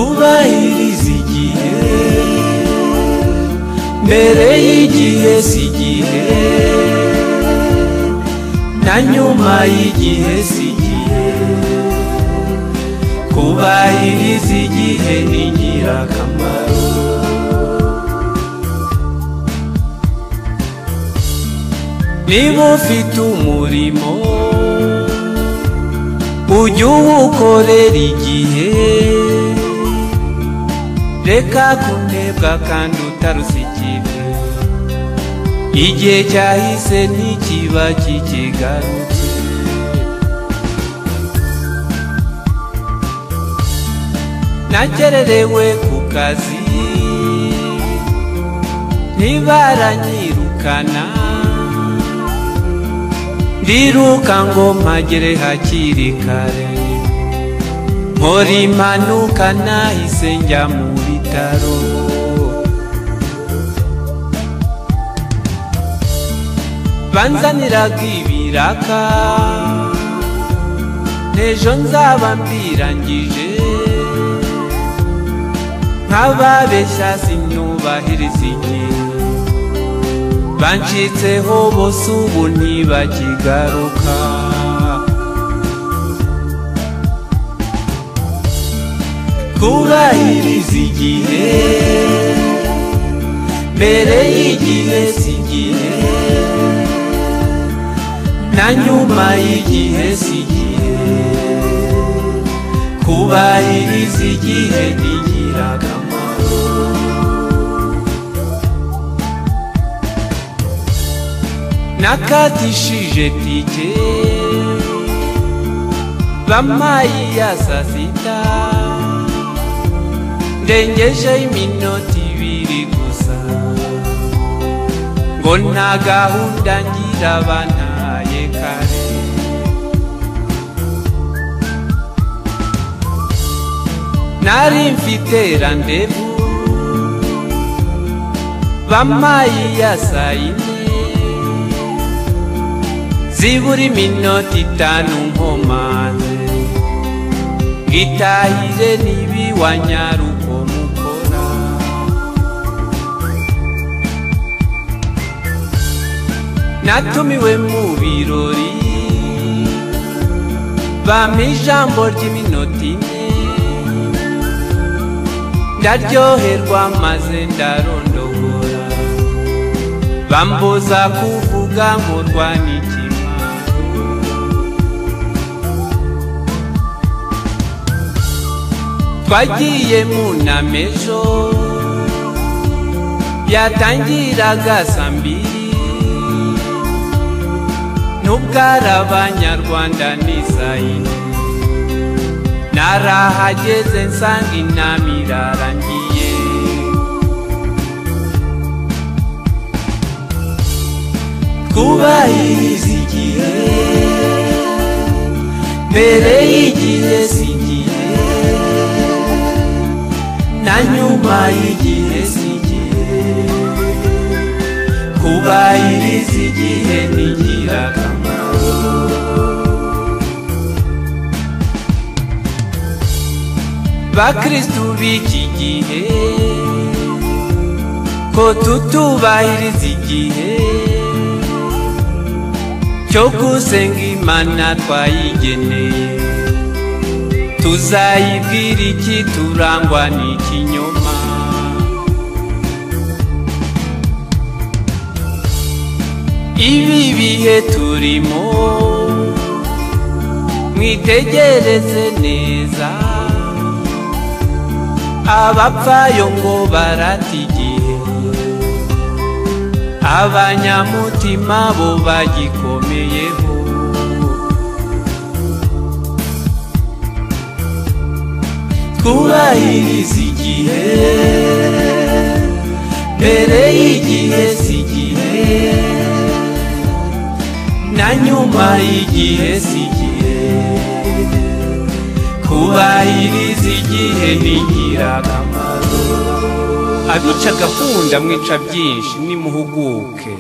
kubahiriza igihe, mbere y'igihe si igihe, na nyuma y'igihe si igihe. Kubahiriza igihe ni ingirakamaro. Niba ufite umurimo ujye uwukorera igihe, reka kunebwa kandi utarusikiwe. Igihe cyahise ntikiba kikigarutse. Nakererewe ku kazi ntibaranyirukana, ndiruka ngo mpagere hakiri kare. Nkora impanuka nahise njya mu bitaro. Banzaniraga ibiraka, n'ejo nzaba mbirangije. Nk'ababeshya sinubahiriza igihe, bancitseho bose ubu ntibakigaruka. Kubahiriza igihe, mbere y'igihe si igihe, na nyuma y'igihe si igihe. Kubahiriza igihe ni ingirakamaro. Nakatishije tike bampaye iya saa sita, ndengeje iminota 2 gusa, ngo nta gahunda ngira bantaye kare. Nari mfite randevu bampaye iya saa 4, zibura iminota 5 nkomanze. Ngitahire n'ibiwanyaruko mukora. Natumiwe mu birori bampa ijambo ry'iminota 4, ndaryoherwa maze ndarondogora. Bambuza kuvuga ngo rwaniki. Twagiye mu nama ejo yatangiraga saa 2, n'ubwari abanyarwanda ni saa 4. Narahageze nsanga inama irarangiye. Kubahiriza igihe, mbere y'igihe si igihe, na nyuma y'igihe si igihe. Kubahiriza igihe ni ingirakamaro. Bakristu b'iki gihe ko tutubahiriza igihe cyo gusenga Imana twayigeneye, tuzayibwira iki turangwa n'ikinyoma? Ibi bihe turimo mwitegereze neza, abapfayo ngo barata igihe, abanyamutima bo bagikomeyeho. Kubahiriza igihe, mbere y'igihe si igihe, na nyuma y'igihe si igihe. Kubahiriza igihe ni ingirakamaro. Abica gahunda mwica byinshi, nimuhuguke.